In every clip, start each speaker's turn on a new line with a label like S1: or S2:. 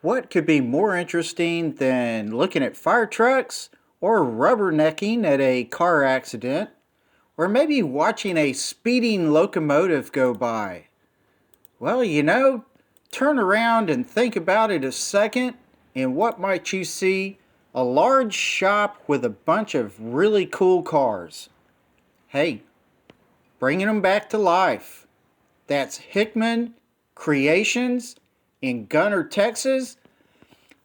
S1: What could be more interesting than looking at fire trucks or rubbernecking at a car accident or maybe watching a speeding locomotive go by? Well, turn around and think about it a second, and what might you see? A large shop with a bunch of really cool cars. Hey, bringing them back to life. That's Hickman Creations in Gunter, Texas.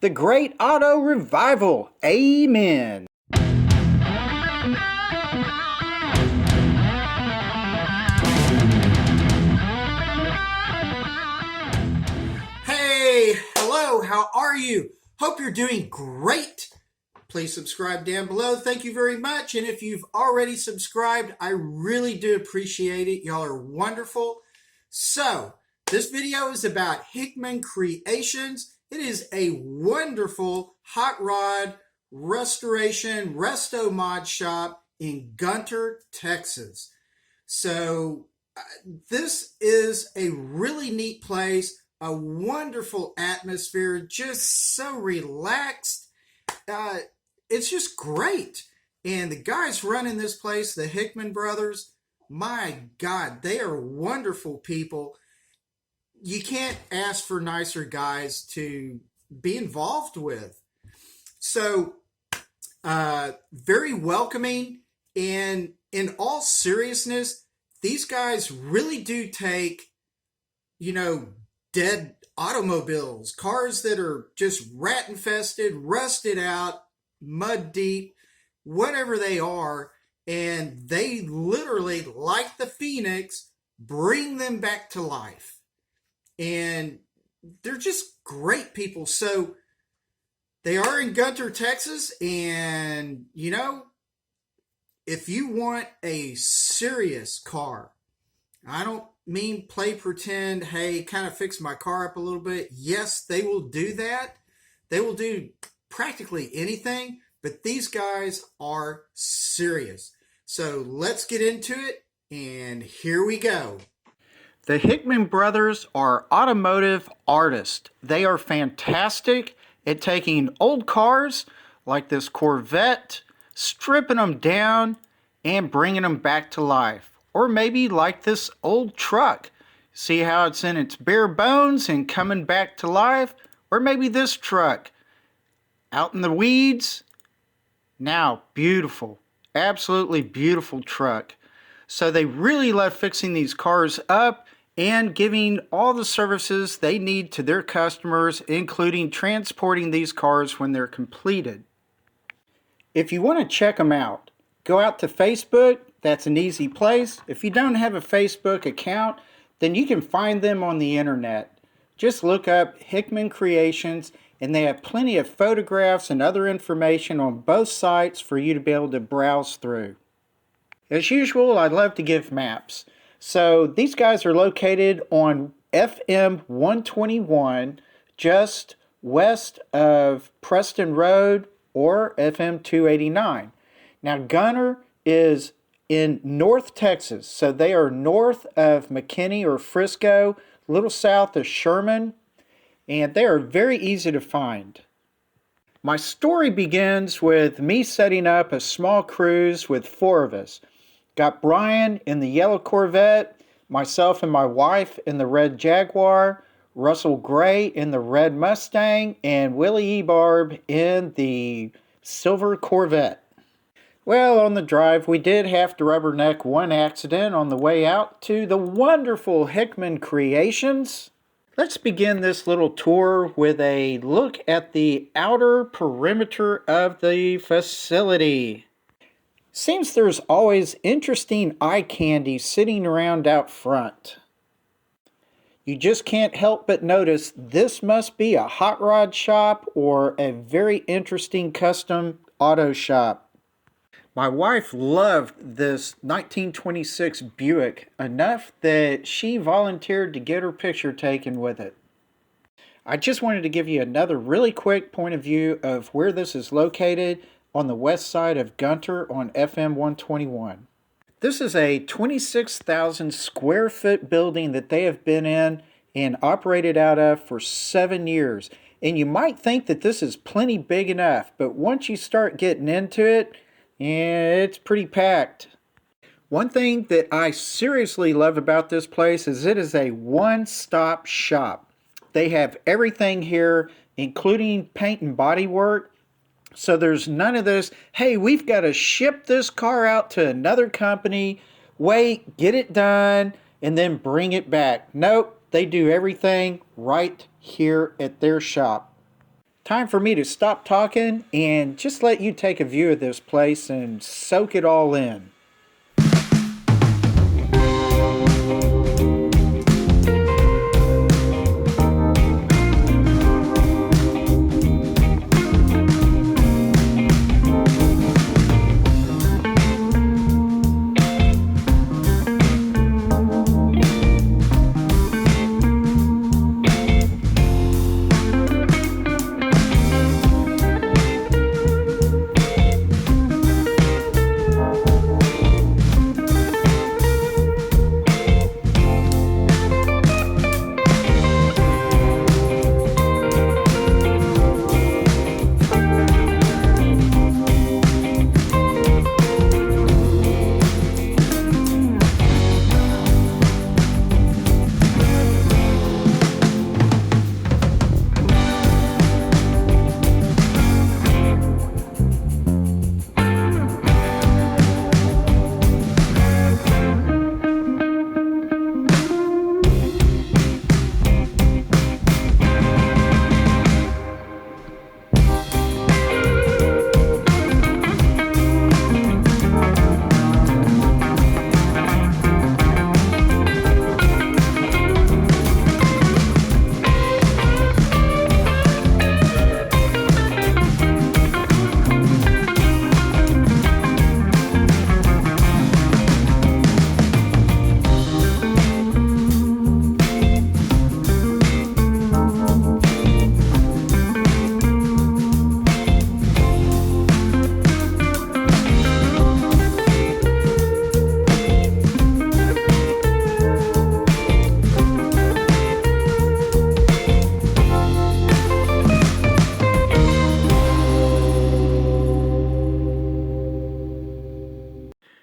S1: The Great Auto Revival. Amen. Hey, hello, how are you? Hope you're doing great. Please subscribe down below. Thank you very much. And if you've already subscribed, I really do appreciate it. Y'all are wonderful. So, this video is about Hickman Creations. It is a wonderful hot rod restoration Resto-Mod shop in Gunter, Texas. So, this is a really neat place, a wonderful atmosphere, just so relaxed. It's just great. And the guys running this place, the Hickman brothers, my God, they are wonderful people. You can't ask for nicer guys to be involved with. So, very welcoming. And in all seriousness, these guys really do take, dead automobiles, cars that are just rat infested, rusted out, mud deep, whatever they are, and they literally, like the Phoenix, bring them back to life. And they're just great people. So they are in Gunter, Texas, and if you want a serious car, I don't mean play pretend, hey, kind of fix my car up a little bit. Yes, they will do that. They will do practically anything, but these guys are serious. So let's get into it, and here we go. The Hickman brothers are automotive artists. They are fantastic at taking old cars like this Corvette, stripping them down, and bringing them back to life. Or maybe like this old truck. See how it's in its bare bones and coming back to life? Or maybe this truck, out in the weeds. Now, beautiful, absolutely beautiful truck. So they really love fixing these cars up and giving all the services they need to their customers, including transporting these cars when they're completed. If you want to check them out, go out to Facebook. That's an easy place. If you don't have a Facebook account, then you can find them on the internet. Just look up Hickman Creations, and they have plenty of photographs and other information on both sites for you to be able to browse through. As usual, I love to give maps. So these guys are located on FM 121, just west of Preston Road, or FM 289. Now Gunter is in North Texas, so they are north of McKinney or Frisco, a little south of Sherman, and they are very easy to find. My story begins with me setting up a small cruise with 4 of us. Got Brian in the yellow Corvette, myself and my wife in the red Jaguar, Russell Gray in the red Mustang, and Willie Ebarb in the silver Corvette. Well, on the drive, we did have to rubberneck one accident on the way out to the wonderful Hickman Creations. Let's begin this little tour with a look at the outer perimeter of the facility. Seems there's always interesting eye candy sitting around out front. You just can't help but notice this must be a hot rod shop or a very interesting custom auto shop. My wife loved this 1926 Buick enough that she volunteered to get her picture taken with it. I just wanted to give you another really quick point of view of where this is located on the west side of Gunter on FM 121. This is a 26,000 square foot building that they have been in
S2: and operated out of for 7 years. And you might think that this is plenty big enough, but once you start getting into it, it's pretty packed. One thing that I seriously love about this place is it is a one-stop shop. They have everything here, including paint and body work. So there's none of this, hey, we've got to ship this car out to another company, wait, get it done, and then bring it back. Nope, they do everything right here at their shop. Time for me to stop talking and just let you take a view of this place and soak it all in.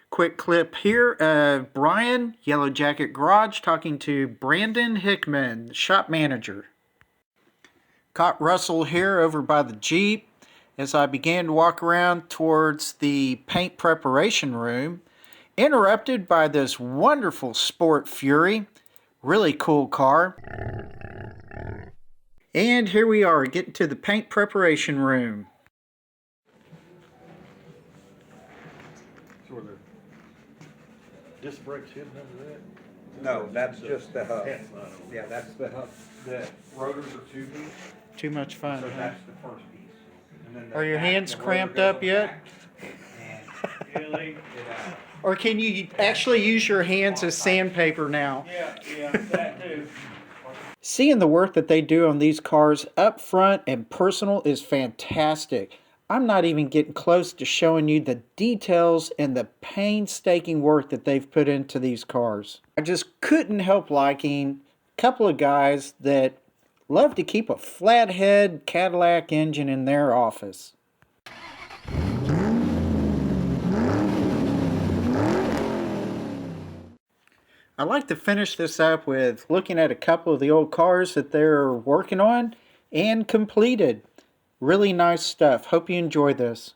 S2: Quick clip here of Brian, Yellow Jacket Garage, talking to Brandon Hickman, shop manager. Caught Russell here over by the Jeep as I began to walk around towards the paint preparation room, interrupted by this wonderful Sport Fury. Really cool car. And here we are, getting to the paint preparation room.
S3: Disc brakes hidden under that?
S4: No, that's just the hub. Yeah, that's the hub. The rotors are 2 pieces,
S2: Too much fun,
S4: so
S2: huh?
S4: that's the first piece. And then the
S2: Are your
S4: back,
S2: hands
S4: the rotor
S2: cramped
S4: goes
S2: up
S4: on
S2: yet?
S4: back, and
S3: Really?
S4: it,
S2: Or can you actually use your hands as sandpaper now?
S3: Yeah, that too.
S2: Seeing the work that they do on these cars up front and personal is fantastic. I'm not even getting close to showing you the details and the painstaking work that they've put into these cars. I just couldn't help liking a couple of guys that love to keep a flathead Cadillac engine in their office. I'd like to finish this up with looking at a couple of the old cars that they're working on and completed. Really nice stuff. Hope you enjoy this.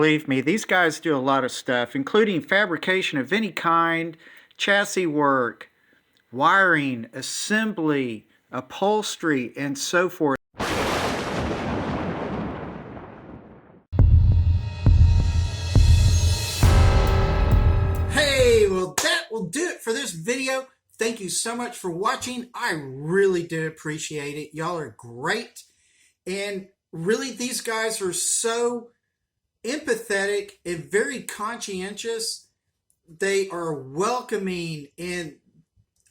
S2: believe me, these guys do a lot of stuff, including fabrication of any kind, chassis work, wiring, assembly, upholstery, and so forth.
S1: Hey, well, that will do it for this video. Thank you so much for watching. I really do appreciate it. Y'all are great. And really, these guys are so empathetic and very conscientious. They are welcoming, and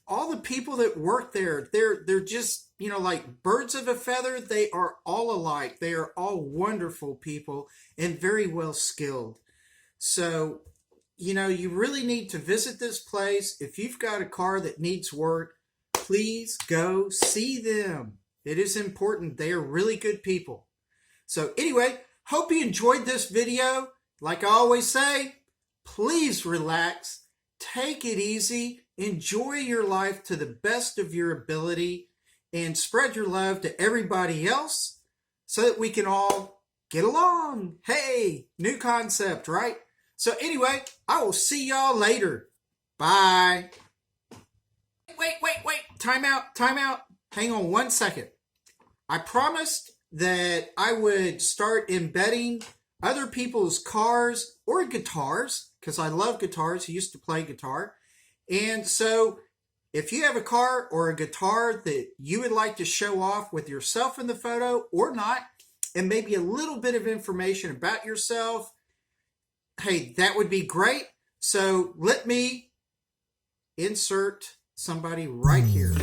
S1: all the people that work there, they're just, you know, like birds of a feather. They are all alike. They are all wonderful people and very well skilled. So, you know, you really need to visit this place. If you've got a car that needs work, please go see them. It is important. They are really good people. So anyway, hope you enjoyed this video. Like I always say, please relax, take it easy, enjoy your life to the best of your ability, and spread your love to everybody else so that we can all get along. Hey, new concept, right? So anyway, I will see y'all later. Bye. Wait. Time out. Hang on 1 second. I promised that I would start embedding other people's cars or guitars, because I love guitars. I used to play guitar. And so if you have a car or a guitar that you would like to show off with yourself in the photo or not, and maybe a little bit of information about yourself, hey, that would be great. So let me insert somebody right here.